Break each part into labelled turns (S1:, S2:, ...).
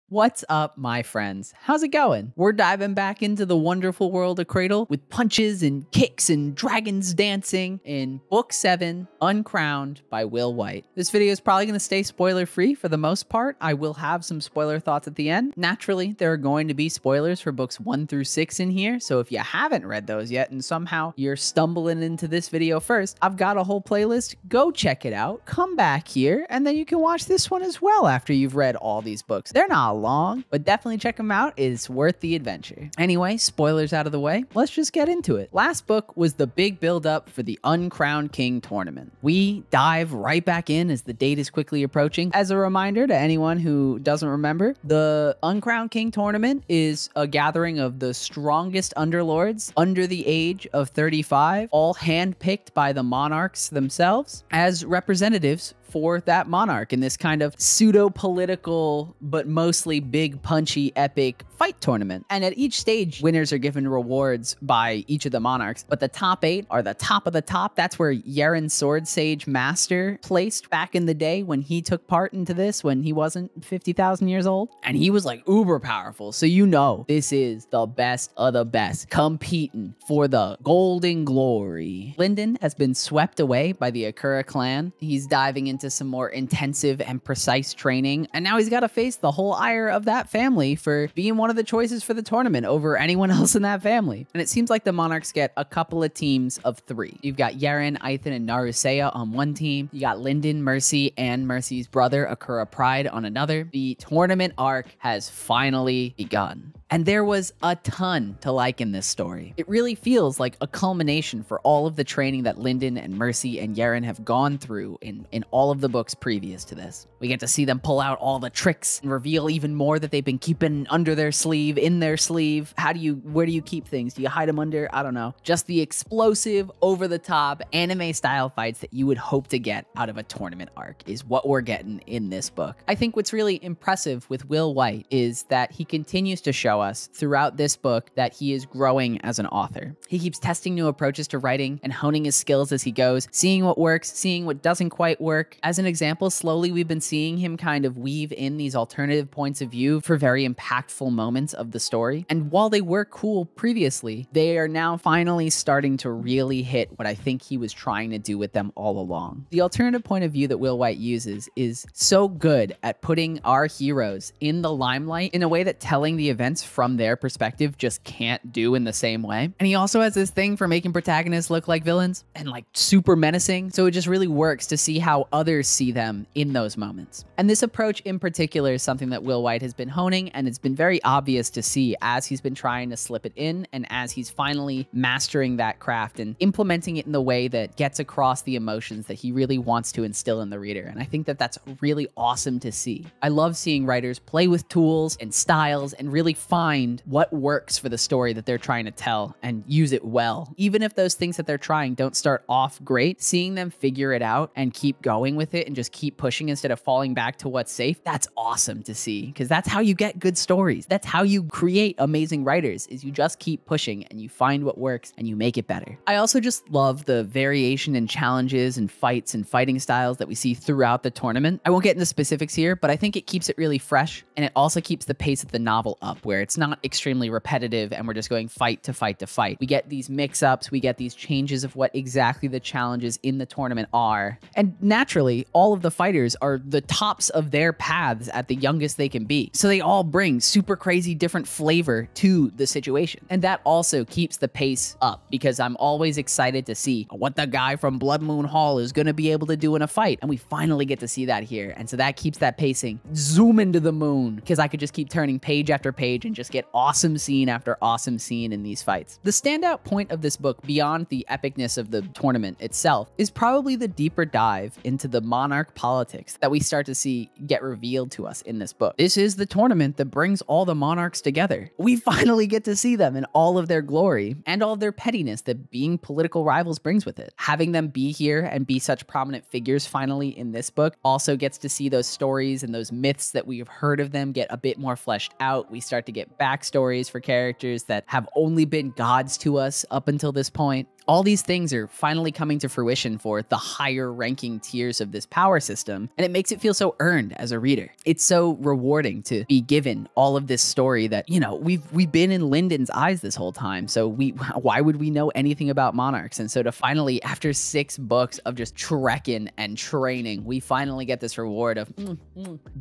S1: What's up, my friends? How's it going? We're diving back into the wonderful world of Cradle with punches and kicks and dragons dancing in Book 7, Uncrowned by Will White. This video is probably going to stay spoiler-free for the most part. I will have some spoiler thoughts at the end. Naturally, there are going to be spoilers for books 1 through 6 in here, so if you haven't read those yet and somehow you're stumbling into this video first, I've got a whole playlist. Go check it out, come back here, and then you can watch this one as well after you've read all these books. They're not long, but definitely check them out. It's worth the adventure. Anyway, spoilers out of the way, let's just get into it. Last book was the big build-up for the Uncrowned King Tournament. We dive right back in as the date is quickly approaching. As a reminder to anyone who doesn't remember, the Uncrowned King Tournament is a gathering of the strongest underlords under the age of 35, all handpicked by the monarchs themselves as representatives for that monarch in this kind of pseudo-political, but mostly big, punchy, epic fight tournament. And at each stage, winners are given rewards by each of the monarchs, but the top 8 are the top of the top. That's where Yerin Sword Sage Master placed back in the day when he took part into this, when he wasn't 50,000 years old. And he was like uber powerful. So you know, this is the best of the best competing for the golden glory. Lindon has been swept away by the Akura clan. He's diving into some more intensive and precise training, and now he's got to face the whole ire of that family for being one of the choices for the tournament over anyone else in that family. And it seems like the monarchs get a couple of teams of 3. You've got Yerin, Aithan, and Narusea on one team. You got Lindon, Mercy, and Mercy's brother Akura Pride on another. The tournament arc has finally begun. And there was a ton to like in this story. It really feels like a culmination for all of the training that Lindon and Mercy and Yerin have gone through in all of the books previous to this. We get to see them pull out all the tricks and reveal even more that they've been keeping under their sleeve, in their sleeve. Where do you keep things? Do you hide them under? I don't know. Just the explosive, over-the-top, anime-style fights that you would hope to get out of a tournament arc is what we're getting in this book. I think what's really impressive with Will White is that he continues to show us throughout this book that he is growing as an author. He keeps testing new approaches to writing and honing his skills as he goes, seeing what works, seeing what doesn't quite work. As an example, slowly we've been seeing him kind of weave in these alternative points of view for very impactful moments of the story. And while they were cool previously, they are now finally starting to really hit what I think he was trying to do with them all along. The alternative point of view that Will White uses is so good at putting our heroes in the limelight in a way that telling the events from their perspective just can't do in the same way. And he also has this thing for making protagonists look like villains and like super menacing. So it just really works to see how others see them in those moments. And this approach in particular is something that Will White has been honing, and it's been very obvious to see as he's been trying to slip it in and as he's finally mastering that craft and implementing it in the way that gets across the emotions that he really wants to instill in the reader. And I think that that's really awesome to see. I love seeing writers play with tools and styles and really find what works for the story that they're trying to tell and use it well. Even if those things that they're trying don't start off great, seeing them figure it out and keep going with it and just keep pushing instead of falling back to what's safe, that's awesome to see, because that's how you get good stories. That's how you create amazing writers, is you just keep pushing and you find what works and you make it better. I also just love the variation in challenges and fights and fighting styles that we see throughout the tournament. I won't get into specifics here, but I think it keeps it really fresh, and it also keeps the pace of the novel up, where it's not extremely repetitive and we're just going fight to fight to fight. We get these mix-ups, we get these changes of what exactly the challenges in the tournament are. And naturally, all of the fighters are the tops of their paths at the youngest they can be. So they all bring super crazy different flavor to the situation. And that also keeps the pace up, because I'm always excited to see what the guy from Blood Moon Hall is going to be able to do in a fight. And we finally get to see that here. And so that keeps that pacing zooming to the moon, because I could just keep turning page after page and just get awesome scene after awesome scene in these fights. The standout point of this book, beyond the epicness of the tournament itself, is probably the deeper dive into the monarch politics that we start to see get revealed to us in this book. This is the tournament that brings all the monarchs together. We finally get to see them in all of their glory and all of their pettiness that being political rivals brings with it. Having them be here and be such prominent figures finally in this book also gets to see those stories and those myths that we have heard of them get a bit more fleshed out. We start to get backstories for characters that have only been gods to us up until this point. All these things are finally coming to fruition for the higher ranking tiers of this power system, and it makes it feel so earned as a reader. It's so rewarding to be given all of this story that, you know, we've been in Lindon's eyes this whole time, so why would we know anything about monarchs? And so to finally, after 6 books of just trekking and training, we finally get this reward of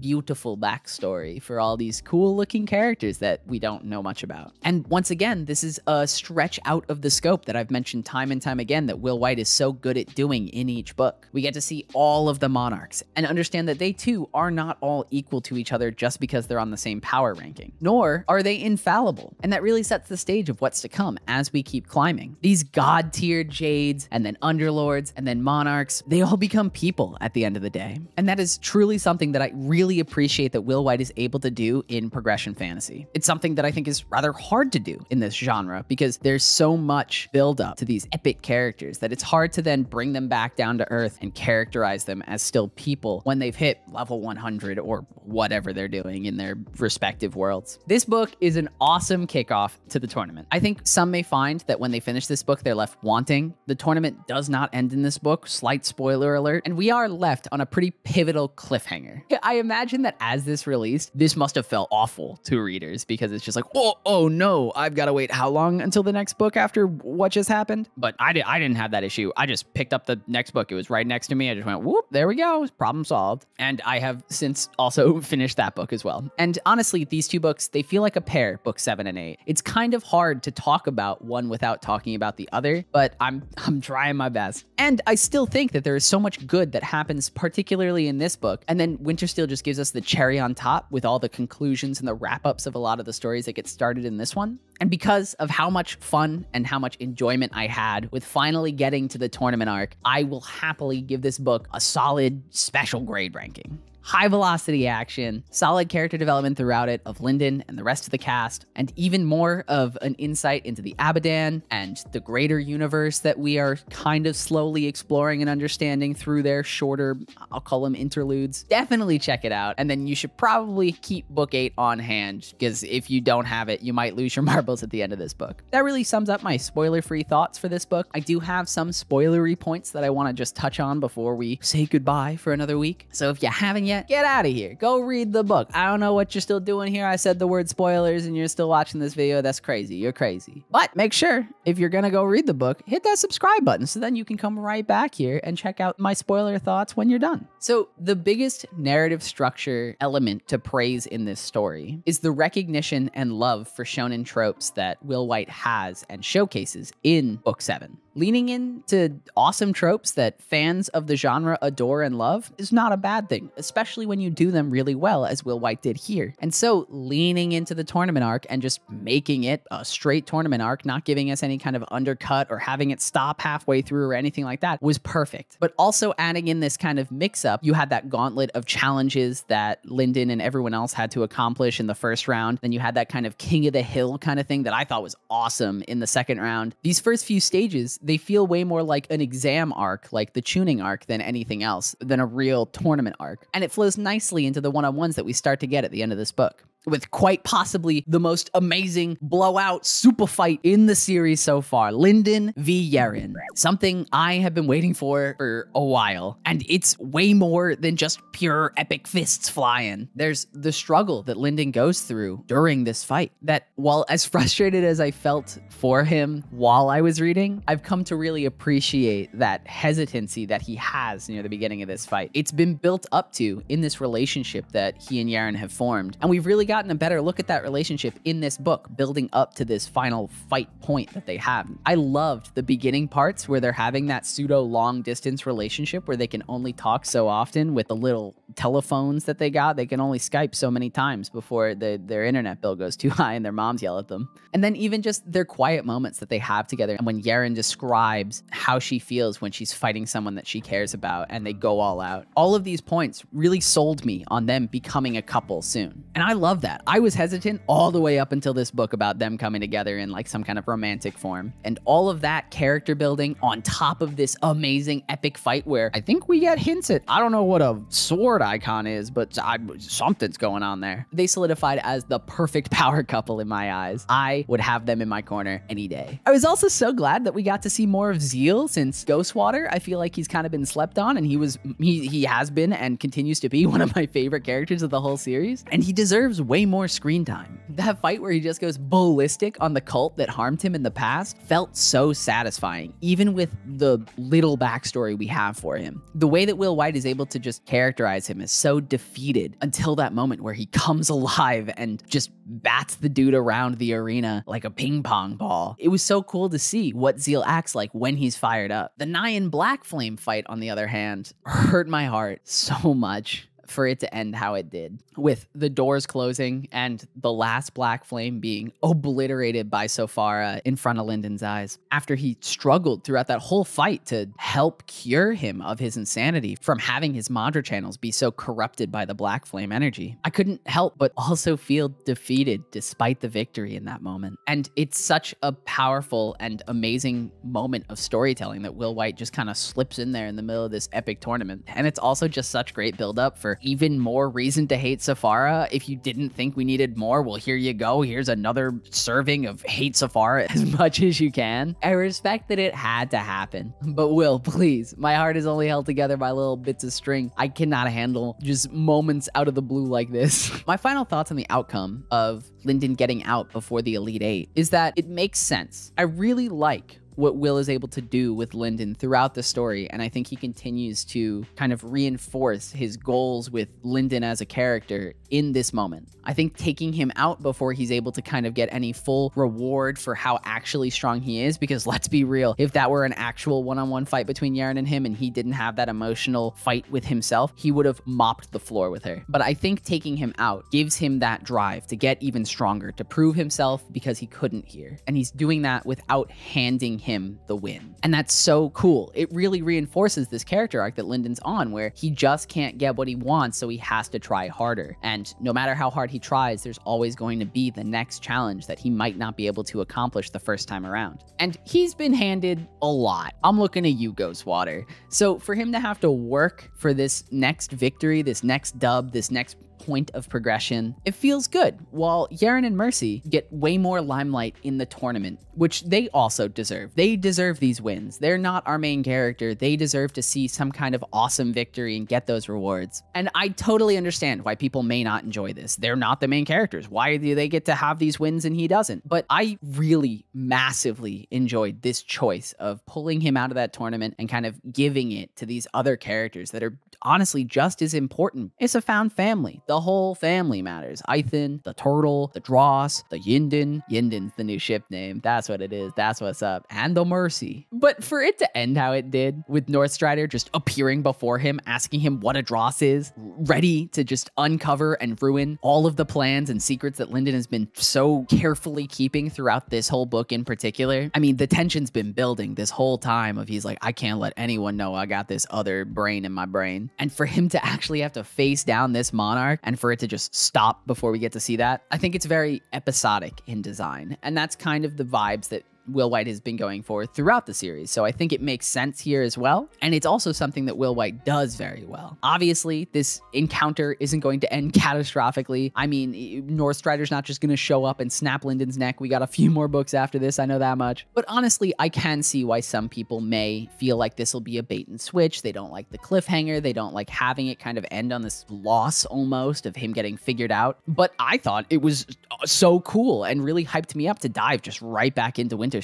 S1: beautiful backstory for all these cool looking characters that we don't know much about. And once again, this is a stretch out of the scope that I've mentioned time and time again that Will White is so good at doing in each book. We get to see all of the monarchs and understand that they too are not all equal to each other just because they're on the same power ranking, nor are they infallible. And that really sets the stage of what's to come as we keep climbing. These god-tier jades and then underlords and then monarchs, they all become people at the end of the day. And that is truly something that I really appreciate that Will White is able to do in progression fantasy. It's something that I think is rather hard to do in this genre because there's so much build up to these epic characters that it's hard to then bring them back down to earth and characterize them as still people when they've hit level 100 or whatever they're doing in their respective worlds. This book is an awesome kickoff to the tournament. I think some may find that when they finish this book, they're left wanting. The tournament does not end in this book, slight spoiler alert, and we are left on a pretty pivotal cliffhanger. I imagine that as this released, this must have felt awful to readers because it's just like, oh no, I've got to wait how long until the next book after what just happened? But I didn't have that issue. I just picked up the next book. It was right next to me. I just went, whoop, there we go, problem solved. And I have since also finished that book as well. And honestly, these 2 books, they feel like a pair, book 7 and 8. It's kind of hard to talk about one without talking about the other, but I'm trying my best. And I still think that there is so much good that happens, particularly in this book. And then Wintersteel just gives us the cherry on top with all the conclusions and the wrap-ups of a lot of the stories that get started in this one. And because of how much fun and how much enjoyment I had with finally getting to the tournament arc, I will happily give this book a solid special grade ranking. High velocity action, solid character development throughout it of Lindon and the rest of the cast, and even more of an insight into the Abadan and the greater universe that we are kind of slowly exploring and understanding through their shorter, I'll call them interludes. Definitely check it out, and then you should probably keep book 8 on hand, because if you don't have it, you might lose your marbles at the end of this book. That really sums up my spoiler-free thoughts for this book. I do have some spoilery points that I want to just touch on before we say goodbye for another week. So if you haven't yet, get out of here. Go read the book. I don't know what you're still doing here. I said the word spoilers and you're still watching this video. That's crazy. You're crazy. But make sure, if you're gonna go read the book, hit that subscribe button so then you can come right back here and check out my spoiler thoughts when you're done. So the biggest narrative structure element to praise in this story is the recognition and love for shonen tropes that Will White has and showcases in book 7. Leaning into awesome tropes that fans of the genre adore and love is not a bad thing, especially when you do them really well, as Will White did here. And so leaning into the tournament arc and just making it a straight tournament arc, not giving us any kind of undercut or having it stop halfway through or anything like that, was perfect. But also adding in this kind of mix-up, you had that gauntlet of challenges that Lindon and everyone else had to accomplish in the first round. Then you had that kind of king of the hill kind of thing that I thought was awesome in the second round. These first few stages, they feel way more like an exam arc, like the tuning arc, than anything else, than a real tournament arc. And it flows nicely into the one-on-ones that we start to get at the end of this book, with quite possibly the most amazing blowout super fight in the series so far, Lindon v. Yerin. Something I have been waiting for a while, and it's way more than just pure epic fists flying. There's the struggle that Lindon goes through during this fight that, while as frustrated as I felt for him while I was reading, I've come to really appreciate that hesitancy that he has near the beginning of this fight. It's been built up to in this relationship that he and Yerin have formed, and we've really gotten a better look at that relationship in this book, building up to this final fight point that they have. I loved the beginning parts where they're having that pseudo long distance relationship where they can only talk so often with the little telephones that they got. They can only Skype so many times before their internet bill goes too high and their moms yell at them. And then even just their quiet moments that they have together, and when Yerin describes how she feels when she's fighting someone that she cares about and they go all out. All of these points really sold me on them becoming a couple soon. And I love that. I was hesitant all the way up until this book about them coming together in like some kind of romantic form. And all of that character building on top of this amazing epic fight where I think we get hints at, I don't know what a sword icon is, but something's going on there. They solidified as the perfect power couple in my eyes. I would have them in my corner any day. I was also so glad that we got to see more of Zeal since Ghostwater. I feel like he's kind of been slept on, and he has been and continues to be one of my favorite characters of the whole series, and he deserves way more screen time. That fight where he just goes ballistic on the cult that harmed him in the past felt so satisfying, even with the little backstory we have for him. The way that Will White is able to just characterize him as so defeated until that moment where he comes alive and just bats the dude around the arena like a ping pong ball. It was so cool to see what Zeal acts like when he's fired up. The Nyan Black Flame fight, on the other hand, hurt my heart so much for it to end how it did, with the doors closing and the last black flame being obliterated by Sofara in front of Lindon's eyes, after he struggled throughout that whole fight to help cure him of his insanity from having his mantra channels be so corrupted by the black flame energy. I couldn't help but also feel defeated despite the victory in that moment. And it's such a powerful and amazing moment of storytelling that Will White just kind of slips in there in the middle of this epic tournament. And it's also just such great buildup for even more reason to hate Sofara. If you didn't think we needed more, well, here you go. Here's another serving of hate Sofara as much as you can. I respect that it had to happen. But Will, please, my heart is only held together by little bits of string. I cannot handle just moments out of the blue like this. My final thoughts on the outcome of Lindon getting out before the Elite Eight is that it makes sense. I really like what Will is able to do with Lindon throughout the story, and I think he continues to kind of reinforce his goals with Lindon as a character in this moment. I think taking him out before he's able to kind of get any full reward for how actually strong he is, because let's be real, if that were an actual one-on-one fight between Yerin and him and he didn't have that emotional fight with himself, he would have mopped the floor with her. But I think taking him out gives him that drive to get even stronger, to prove himself because he couldn't here. And he's doing that without handing him the win. And that's so cool. It really reinforces this character arc that Lindon's on, where he just can't get what he wants, so he has to try harder. And no matter how hard he tries, there's always going to be the next challenge that he might not be able to accomplish the first time around. And he's been handed a lot. I'm looking at you, Ghostwater. So for him to have to work for this next victory, this next dub, this next point of progression, it feels good. While Yerin and Mercy get way more limelight in the tournament, which they also deserve. They deserve these wins. They're not our main character. They deserve to see some kind of awesome victory and get those rewards. And I totally understand why people may not enjoy this. They're not the main characters. Why do they get to have these wins and he doesn't? But I really massively enjoyed this choice of pulling him out of that tournament and kind of giving it to these other characters that are honestly just as important. It's a found family. The whole family matters. Aithin, the Turtle, the Dross, the Yindin. Yindin's the new ship name. That's what it is. That's what's up. And the Mercy. But for it to end how it did, with Northstrider just appearing before him, asking him what a Dross is, ready to just uncover and ruin all of the plans and secrets that Lindon has been so carefully keeping throughout this whole book in particular. I mean, the tension's been building this whole time of he's like, I can't let anyone know I got this other brain in my brain. And for him to actually have to face down this monarch and for it to just stop before we get to see that, I think it's very episodic in design. And that's kind of the vibes that Will White has been going for throughout the series. So I think it makes sense here as well. And it's also something that Will White does very well. Obviously, this encounter isn't going to end catastrophically. I mean, Northstrider's not just going to show up and snap Lindon's neck. We got a few more books after this, I know that much. But honestly, I can see why some people may feel like this will be a bait and switch. They don't like the cliffhanger. They don't like having it kind of end on this loss almost of him getting figured out. But I thought it was so cool and really hyped me up to dive just right back into Wintersteel.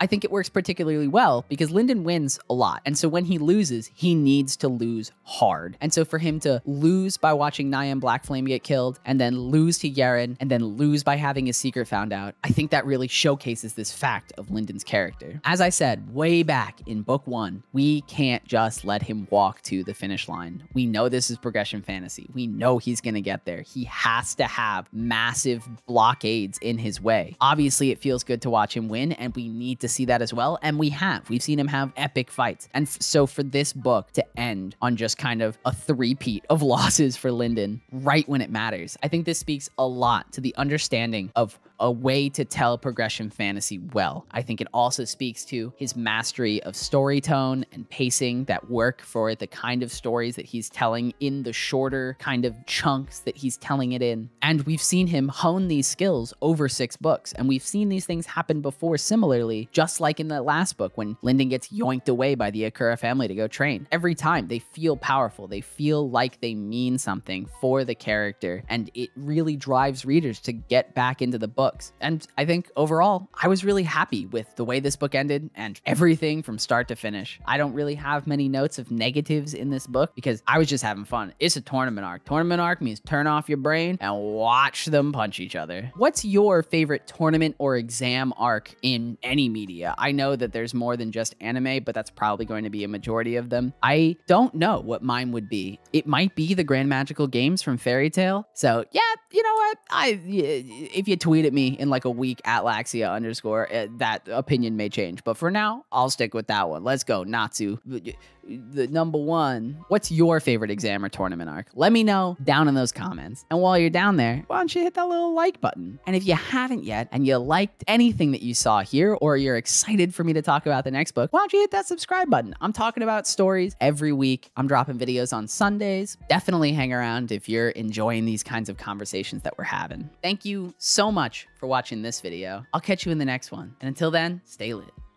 S1: I think it works particularly well because Lindon wins a lot. And so when he loses, he needs to lose hard. And so for him to lose by watching Nyan Blackflame get killed, and then lose to Yerin, and then lose by having his secret found out, I think that really showcases this fact of Lindon's character. As I said way back in book 1, we can't just let him walk to the finish line. We know this is progression fantasy. We know he's going to get there. He has to have massive blockades in his way. Obviously, it feels good to watch him win, and we need to see that as well, and we have. We've seen him have epic fights. And so for this book to end on just kind of a three-peat of losses for Lindon right when it matters, I think this speaks a lot to the understanding of a way to tell progression fantasy well. I think it also speaks to his mastery of story tone and pacing that work for the kind of stories that he's telling in the shorter kind of chunks that he's telling it in. And we've seen him hone these skills over 6 books, and we've seen these things happen before similarly, just like in the last book when Lindon gets yoinked away by the Akura family to go train. Every time they feel powerful, they feel like they mean something for the character, and it really drives readers to get back into the books. And I think overall, I was really happy with the way this book ended and everything from start to finish. I don't really have many notes of negatives in this book because I was just having fun. It's a tournament arc. Tournament arc means turn off your brain and watch them punch each other. What's your favorite tournament or exam arc in any media? I know that there's more than just anime, but that's probably going to be a majority of them. I don't know what mine would be. It might be the Grand Magical Games from Fairy Tail. So yeah, you know what? If you tweet at me in like a week at Laxxia _ that opinion may change. But for now, I'll stick with that one. Let's go, Natsu. The number one. What's your favorite exam or tournament arc? Let me know down in those comments. And while you're down there, why don't you hit that little like button? And if you haven't yet and you liked anything that you saw here, or you're excited for me to talk about the next book, why don't you hit that subscribe button? I'm talking about stories every week. I'm dropping videos on Sundays. Definitely hang around if you're enjoying these kinds of conversations that we're having. Thank you so much for watching this video. I'll catch you in the next one. And until then, stay lit.